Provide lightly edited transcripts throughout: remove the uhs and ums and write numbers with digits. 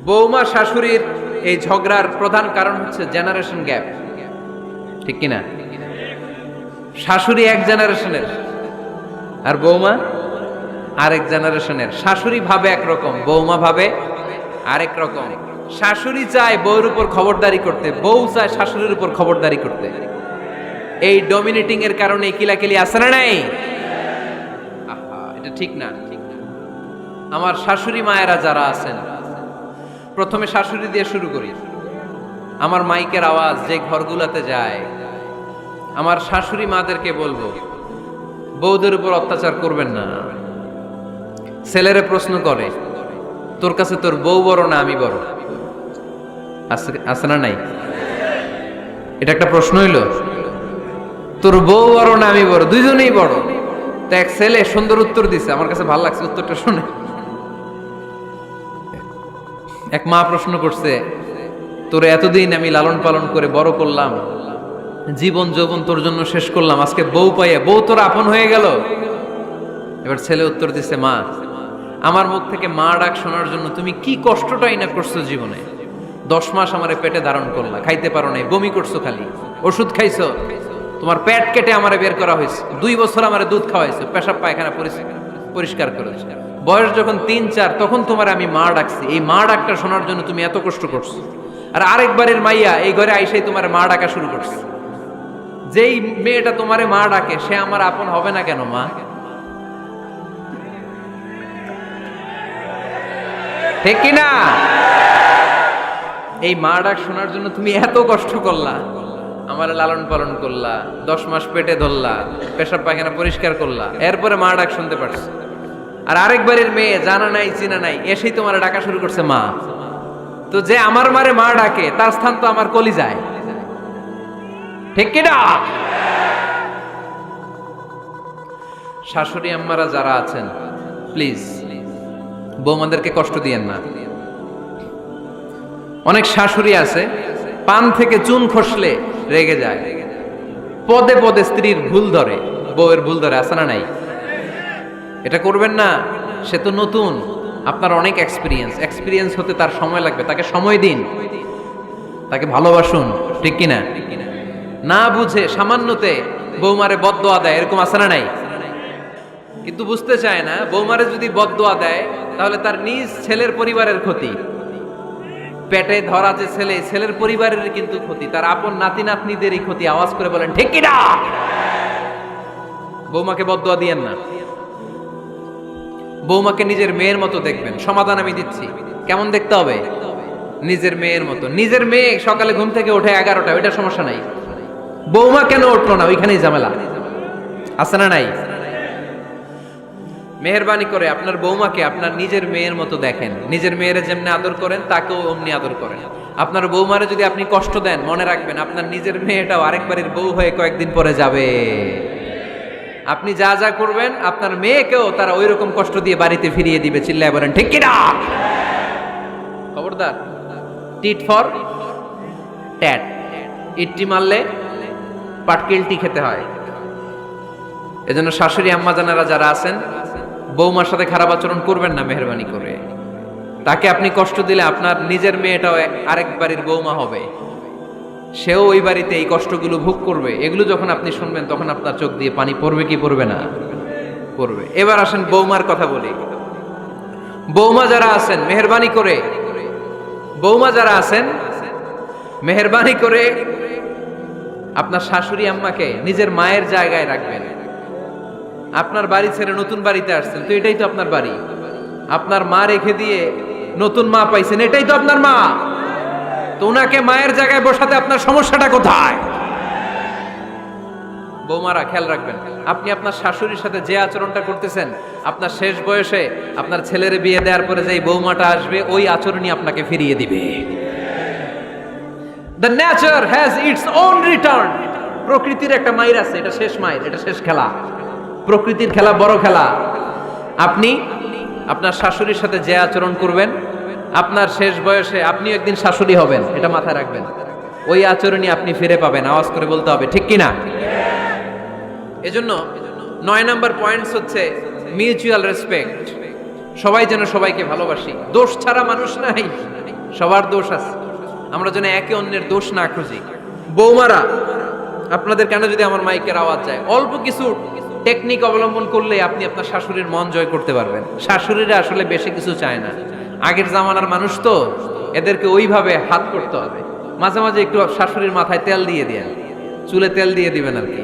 বৌমা শাশুড়ির এই ঝগড়ার প্রধান কারণ হচ্ছে জেনারেশন গ্যাপ, ঠিক কিনা? শাশুড়ি এক জেনারেশনের আর বৌমা আরেক জেনারেশনের। শাশুড়ি ভাবে একরকম, বৌমা ভাবে আরেক রকম। শাশুড়ি চায় বউর উপর খবরদারি করতে, বউ চায় শাশুড়ির উপর খবরদারি করতে। এই ডমিনেটিং এর কারণে কিলাকিলি আছে না নাই? এটা ঠিক না। আমার শাশুড়ি মায়েরা যারা আছেন, প্রথমে শাশুড়ি দিয়ে শুরু করি। আমার মাইকের আওয়াজ যে ঘরগুলোতে যায়, আমার শাশুড়ি মাদেরকে বলবো, বউদের উপর অত্যাচার করবেন না। ছেলেরে প্রশ্ন করে, তোর কাছে তোর বউ বড় না আমি বড়? আছে না নাই? এটা একটা প্রশ্ন হইল। তোর বউ বড় না আমি বড়? দুইজনেই বড়। তো এক ছেলে সুন্দর উত্তর দিছে, আমার কাছে ভালো লাগছে উত্তরটা শুনে। এক মা প্রশ্ন করছে, তোর এতদিন আমি লালন পালন করে বড় করলাম, জীবন যৌবন তোর জন্য শেষ করলাম, আজকে বউ পাইয়া বউ তোর আপন হয়ে গেল? এবার ছেলে উত্তর দিছে, মা, আমার মুখ থেকে মা ডাক শোনার জন্য তুমি কি কষ্টটাই না করছো জীবনে। 10 মাস আমারে পেটে ধারণ করলা, খাইতে পারো নাই, বমি করছো, খালি ওষুধ খাইছো, তোমার পেট কেটে আমারে বের করা হয়েছে, 2 বছর আমারে দুধ খাওয়াইছো, পেশাব পায়খানা পরিষ্কার করেছো। বয়স যখন 3-4 তখন তোমার আমি মা ডাকছি, এই মা ডাকটা শোনার জন্য তুমি এত কষ্ট করছো। আর আরেকবারের মাইয়া এই ঘরে আইসাই তোমার মা ডাকা শুরু করছে। যেই মেয়েটা তোমারে মা ডাকে সে আমার আপন হবে না কেন মা? ঠিক কিনা? এই মা ডাক শোনার জন্য তুমি এত কষ্ট করলা, আমার লালন পালন করলা, 10 মাস পেটে ধরলা, পেশাব পায়খানা পরিষ্কার করলা, এরপরে মা ডাক শুনতে পারছো। আর আরেকবারের মেয়ে জানা নাই চিনা নাই এসেই তোমার ডাকা শুরু করছে মা। তো যে আমার মারে মা ডাকে তার স্থান তো আমার কলিজায়, ঠিক কিনা? শাশুড়ি আম্মারা যারা আছেন, প্লিজ বৌমাদেরকে কষ্ট দিয়েন না। অনেক শাশুড়ি আছে পান থেকে চুন খসলে রেগে যায়, পদে পদে স্ত্রীর ভুল ধরে, বউয়ের ভুল ধরে, আছে না নাই? এটা করবেন না। সে তো নতুন, আপনার অনেক এক্সপিরিয়েন্স হতে তার সময় লাগবে, তাকে সময় দিন, তাকে ভালোবাসুন, ঠিক কিনা? না বুঝে সামান্যতে বৌমারে বদদোয়া দেয়, এরকম আছে না নাই? কিন্তু বুঝতে চায় না, বৌমারে যদি বদদোয়া দেয় তাহলে তার নিজ ছেলের পরিবারের ক্ষতি। পেটে ধরা যে ছেলে, ছেলের পরিবারের কিন্তু ক্ষতি, তার আপন নাতি নাতনিদেরই ক্ষতি। আওয়াজ করে বলেন ঠিক কিনা? বৌমাকে বদদোয়া দিয়েন না। বৌমাকে নিজের মেয়ের মতো দেখবেন। সমাধান আমি দিচ্ছি। কেমন দেখতে হবে? নিজের মেয়ের মতো। নিজের মেয়ে সকালে ঘুম থেকে ওঠে 11টা, ওইটা সমস্যা নাই। বৌমা কেন উঠলো না, ওইখানেই ঝামেলা, আছে না নাই? মেহেরবানি করে আপনার বৌমাকে আপনার নিজের মেয়ের মতো দেখেন। নিজের মেয়েরে যেমনি আদর করেন তাকেও অমনি আদর করেন। আপনার বৌমারে যদি আপনি কষ্ট দেন, মনে রাখবেন আপনার নিজের মেয়েটাও আরেকবারের বউ হয়ে কয়েকদিন পরে যাবে। আপনি যা যা করবেন আপনার মেয়েকেও তারা ওই রকম কষ্ট দিয়ে বাড়িতে ফিরিয়ে দিবে। চিল্লায় বলেন ঠিক কিনা? খবরদার, টিট ফর ট্যাট। ইট্টি মারলে পাটকেলটি খেতে হয়। এজন্য শাশুড়ি আম্মা জানারা যারা আছেন, বৌমার সাথে খারাপ আচরণ করবেন না মেহেরবানি করে। তাকে আপনি কষ্ট দিলে আপনার নিজের মেয়েটাও আরেক বাড়ির বৌমা হবে, সেও ওই বাড়িতে এই কষ্টগুলো ভোগ করবে। এগুলো যখন আপনি শুনবেন তখন আপনার চোখ দিয়ে পানি পড়বে কি পড়বে না? পড়বে। এবার আসেন বৌমার কথা বলি। বৌমা যারা আছেন মেহেরবানি করে, বৌমা যারা আছেন মেহেরবানি করে আপনার শাশুড়ি আম্মাকে নিজের মায়ের জায়গায় রাখবেন। আপনার বাড়ি ছেড়ে নতুন বাড়িতে আসছেন, তো এটাই তো আপনার বাড়ি। আপনার মা রেখে দিয়ে নতুন মা পাইছেন, এটাই তো আপনার মা। তো ওনাকে মায়ের জায়গায় বসাতে আপনার সমস্যাটা কোথায়? বৌমারা খেয়াল রাখবেন, আপনি আপনার শাশুড়ির সাথে যে আচরণটা করতেছেন, আপনার শেষ বয়সে আপনার ছেলের বিয়ে দেওয়ার পরে যে বৌমাটা আসবে ওই আচরণই আপনাকে ফিরিয়ে দিবে। The nature has its own return. প্রকৃতির একটা মাইর আছে, এটা শেষ মাইর, এটা শেষ খেলা। প্রকৃতির খেলা বড় খেলা। আপনি আপনার শাশুড়ির সাথে যে আচরণ করবেন, আপনার শেষ বয়সে আপনি একদিন শাশুড়ি হবেন, এটা মাথায় রাখবেন। ওই আচরণই আপনি ফিরে পাবেন। আওয়াজ করে বলতে হবে ঠিক কিনা? এজন্য 9 নাম্বার পয়েন্টস হচ্ছে মিউচুয়াল রেসপেক্ট। সবাই যেন সবাইকে ভালোবাসি। দোষ ছাড়া মানুষ নাই। সবার দোষ আছে, আমরা যেন একে অন্যের দোষ না খুঁজি। বৌমারা, আপনাদের কেন যদি আমার মাইকের আওয়াজ যায়, অল্প কিছু টেকনিক অবলম্বন করলে আপনি আপনার শাশুড়ির মন জয় করতে পারবেন। শাশুড়িরা আসলে বেশি কিছু চায় না, আগের জামানার মানুষ তো, এদেরকে ওইভাবে হাত করতে হবে। মাঝে মাঝে একটু শাশুড়ির মাথায় তেল দিয়ে দেন, চুলে তেল দিয়ে দিবেন আর কি,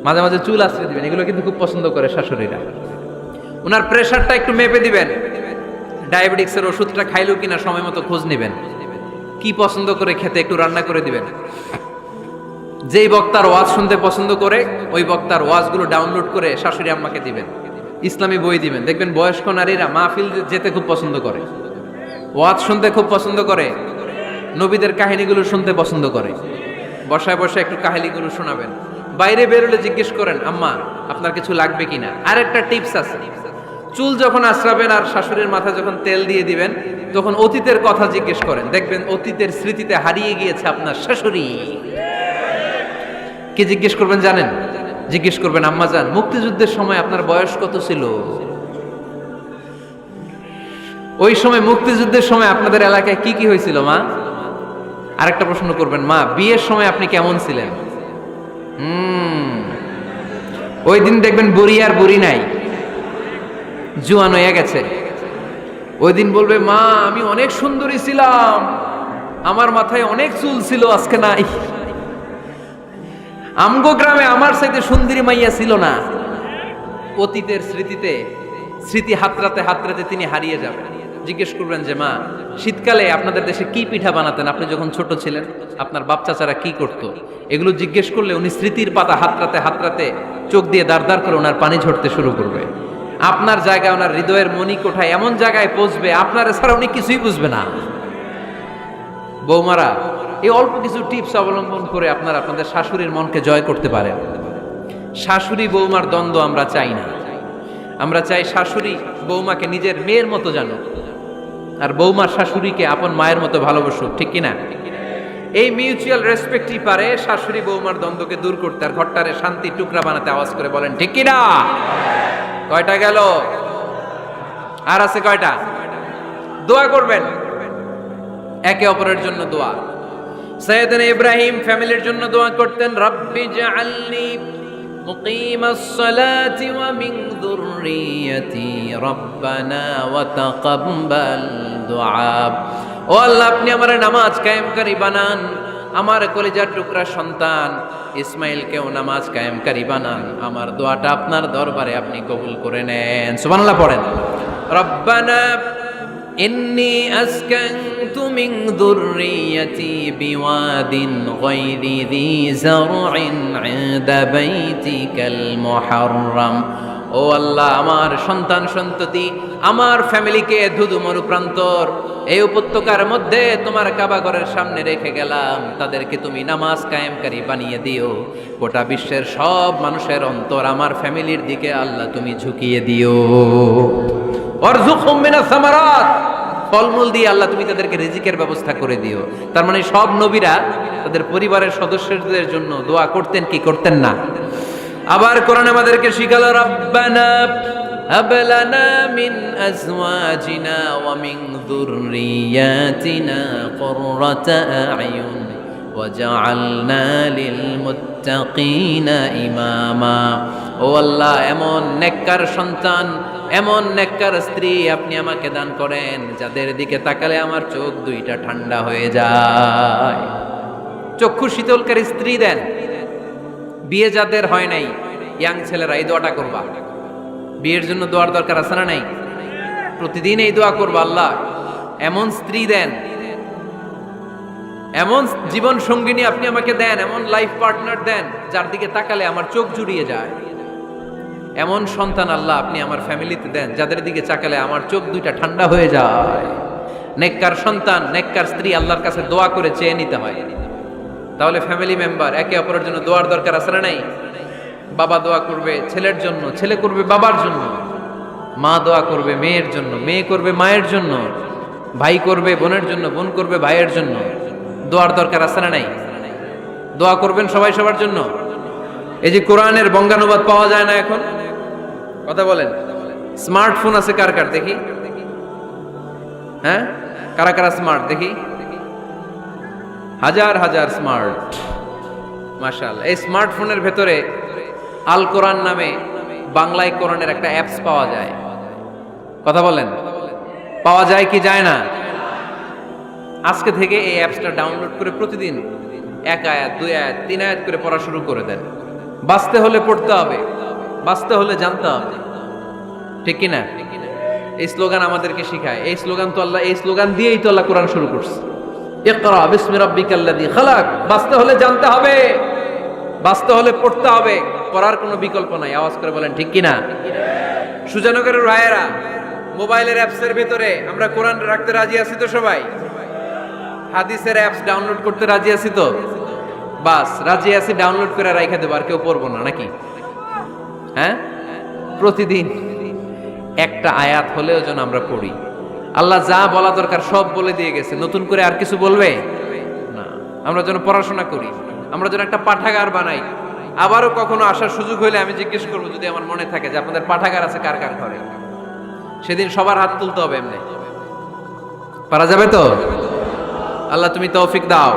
মাঝে মাঝে চুল আশ্রয় দিবেন, এগুলো কিন্তু খুব পছন্দ করে শাশুড়িরা। ওনার প্রেশারটা একটু মেপে দিবেন, ডায়াবেটিক্সের ওষুধটা খাইলো কিনা সময় মতো খোঁজ নেবেন, কি পছন্দ করে খেতে একটু রান্না করে দিবেন। যেই বক্তার ওয়াজ শুনতে পছন্দ করে ওই বক্তার ওয়াজগুলো ডাউনলোড করে শাশুড়ি আম্মাকে দিবেন, ইসলামী বই দিবেন। দেখবেন বয়স্ক নারীরা মাহফিল যেতে খুব পছন্দ করে, ওয়াজ শুনতে খুব পছন্দ করে, নবীদের কাহিনীগুলো শুনতে পছন্দ করে। বসায় বসায় একটু কাহিনীগুলো শোনাবেন। বাইরে বেরোলে জিজ্ঞেস করেন, আম্মা আপনার কিছু লাগবে কিনা। আর একটা টিপস আছে, চুল যখন আশ্রাবেন আর শাশুড়ির মাথায় যখন তেল দিয়ে দিবেন, তখন অতীতের কথা জিজ্ঞেস করেন, দেখবেন অতীতের স্মৃতিতে হারিয়ে গিয়েছে আপনার শাশুড়ি। কি জিজ্ঞেস করবেন জানেন? জিজ্ঞেস করবেন, আম্মা জান, মুক্তিযুদ্ধের সময় আপনার বয়স কত ছিল? ওই সময় মুক্তিযুদ্ধের সময় আপনাদের এলাকায় কি কি হয়েছিল মা? আরেকটা প্রশ্ন করবেন, মা বিয়ের সময় আপনি কেমন ছিলেন? ওই দিন দেখবেন বুড়ি আর বুড়ি নাই, জুয়ান হয়ে গেছে। ওই দিন বলবে, মা আমি অনেক সুন্দরী ছিলাম, আমার মাথায় অনেক চুল ছিল, আজকে নাই। আমগো গ্রামে আমার চাইতে সুন্দরী মাইয়া ছিল না। অতীতের স্মৃতিতে, স্মৃতি হাতরাতে হাতরাতে তিনি হারিয়ে যাবেন। জিজ্ঞেস করবেন যে, মা শীতকালে আপনাদের দেশে কি পিঠা বানাতেন আপনি যখন ছোট ছিলেন, আপনার বাপ চাচারা কি করতো? এগুলো জিজ্ঞেস করলে উনি স্মৃতির পাতা হাতরাতে হাতরাতে চোখ দিয়ে দাঁড় দাঁড় করে ওনার পানি ঝরতে শুরু করবে। আপনার জায়গায়, ওনার হৃদয়ের মনি কোঠায় এমন জায়গায় পৌঁছবে, আপনার ছাড়া উনি কিছুই বুঝবে না। বৌমারা, এই অল্প কিছু টিপস অবলম্বন করে আপনারা আপনাদের শাশুড়ির মনকে জয় করতে পারেন। শাশুড়ি বৌমার দ্বন্দ্ব আমরা চাই না, আমরা চাই শাশুড়ি বৌমাকে নিজের মেয়ের মতো জানো, আর বৌমা শাশুড়িকে আপন মায়ের মতো ভালোবাসুক, ঠিক কিনা? এই মিউচুয়াল রেসপেক্টই পারে শাশুড়ি বৌমার দ্বন্দ্বকে দূর করতে, আর ঘরটারে শান্তির টুকরা বানাতে। আওয়াজ করে বলেন ঠিক কিনা? কয়টা গেল? আর আছে কয়টা? দোয়া করবেন একে অপরের জন্য। দোয়া, সাইয়েদনা ইব্রাহিম ফ্যামিলির জন্য দোয়া করতেন, রব্বি জাআলনি মুকিমাস সালাতি ওয়া মিন যুররিয়াতি রব্বানা ওয়া তাকাব্বাল দুআ। ও আল্লাহ, আপনি আমার নামাজ কায়েমকারী বানান, আমার কলিজার টুকরা সন্তান ইসমাইলকেও নামাজ কায়েমকারী বানান, আমার দোয়াটা আপনার দরবারে আপনি কবুল করে নেন। সুবহানাল্লাহ পড়েন। রব্বানা ইন্নী আসকানতু মিন যুররিয়াতি বিওয়াদিন গায়রি যী যারইন ইনদা বাইতিকাল মুহাররাম। ও আল্লাহ, আমার সন্তান সন্ততি, আমার ফ্যামিলিকে ধুধু মরুপ্রান্তর এই উপত্যকার মধ্যে তোমার কাবা ঘরের সামনে রেখে গেলাম, তাদেরকে তুমি নামাজ কায়েমকারী বানিয়ে দিও। গোটা বিশ্বের সব মানুষের অন্তর আমার ফ্যামিলির দিকে আল্লাহ তুমি ঝুঁকিয়ে দিও। ওয়ারযুকহুম মিনাস সামারাত, ফলমূল দিয়ে আল্লাহ তুমি তাদেরকে রিজিকের ব্যবস্থা করে দিও। তার মানে সব নবীরা তাদের পরিবারের সদস্যদের জন্য দোয়া করতেন কি করতেন না? আবার কোরআন আমাদেরকে শিখালো, রব্বানা হাব লানা মিন আজওয়াজিনা ওয়া মিন যুররিয়াতিনা কুররাতা আ'য়ুন ওয়াজআলনা লিল মুত্তাকিনা ইমামা। ও আল্লাহ, এমন নেককার সন্তান, এমন নেককার স্ত্রী আপনি আমাকে দান করেন যাদের দিকে তাকালে আমার চোখ দুইটা ঠান্ডা হয়ে যায়। চক্ষু শীতলকারী স্ত্রী দেন। বিয়ে যাদের হয় নাই, ইয়াং ছেলেরা এই দোয়াটা করবা। বিয়ের জন্য দোয়ার দরকার আছে না নাই? প্রতিদিন এই দোয়া করবা, আল্লাহ এমন স্ত্রী দেন, এমন জীবন সঙ্গিনী আপনি আমাকে দেন, এমন লাইফ পার্টনার দেন যার দিকে তাকালে আমার চোখ জুড়িয়ে যায়। এমন সন্তান আল্লাহ আপনি আমার ফ্যামিলিতে দেন যাদের দিকে তাকালে আমার চোখ দুইটা ঠান্ডা হয়ে যায়। নেককার সন্তান, নেককার স্ত্রী আল্লাহর কাছে দোয়া করে চেয়ে নিতে হয়। তাহলে ফ্যামিলি মেম্বার একে অপরের জন্য দোয়ার দরকার আছে না নাই? বাবা দোয়া করবে ছেলের জন্য, ছেলে করবে বাবার জন্য, মা দোয়া করবে মেয়ের জন্য, মেয়ে করবে মায়ের জন্য, ভাই করবে বোনের জন্য, বোন করবে ভাইয়ের জন্য। দোয়ার দরকার আছে না নাই? দোয়া করবেন সবাই সবার জন্য। এই যে কোরআনের বঙ্গানুবাদ পাওয়া যায় না এখন, কথা বলেন। স্মার্টফোন আছে কার কার দেখি? হ্যাঁ, কারা কারা স্মার্ট দেখি? হাজার হাজার স্মার্ট, মাশাআল্লাহ। এই স্মার্টফোনের ভেতরে আল কোরআন নামে বাংলায় কোরআনের একটা অ্যাপস পাওয়া যায়। কথা বলেন, পাওয়া যায় কি যায় না? আজকে থেকে এই অ্যাপসটা ডাউনলোড করে প্রতিদিন 1 আয়াত 2 আয়াত 3 আয়াত করে পড়া শুরু করে দেন। বাঁচতে হলে পড়তে হবে, বাঁচতে হলে জানতে হবে, ঠিক কি না? এই স্লোগান আমাদেরকে শেখায়। এই স্লোগান তো আল্লাহ, এই স্লোগান দিয়েই তো আল্লাহ কোরআন শুরু করছে, ইকরা বিসমি রাব্বিকাল্লাযী খালাক। বাঁচতে হলে জানতে হবে, বাঁচতে হলে পড়তে হবে, পড়ার কোনো বিকল্প নাই। আওয়াজ করে বলেন ঠিক কি না? সুজানগরের ভাইয়েরা, মোবাইলের অ্যাপসের ভিতরে আমরা কোরআন রাখতে রাজি আছি তো সবাই? হাদিসের অ্যাপস ডাউনলোড করতে রাজি আছি তো? বাস রাজি আছি, ডাউনলোড করে রাইখা দেবো, আর কেউ পড়বো না নাকি? হ্যাঁ, প্রতিদিন একটা আয়াত হলেও যেন আমরা পড়ি। আল্লাহ যা বলা দরকার সব বলে দিয়ে গেছে, নতুন করে আর কিছু বলবে না। আমরা যেন পড়াশোনা করি, আমরা যেন একটা পাঠাগার বানাই। আবারও কখনো আসার সুযোগ হইলে আমি জিজ্ঞেস করবো, যদি আমার মনে থাকে যে আপনাদের পাঠাগার আছে কার কার ঘরে, সেদিন সবার হাত তুলতে হবে। এমনি পারা যাবে তো? আল্লাহ তুমি তৌফিক দাও।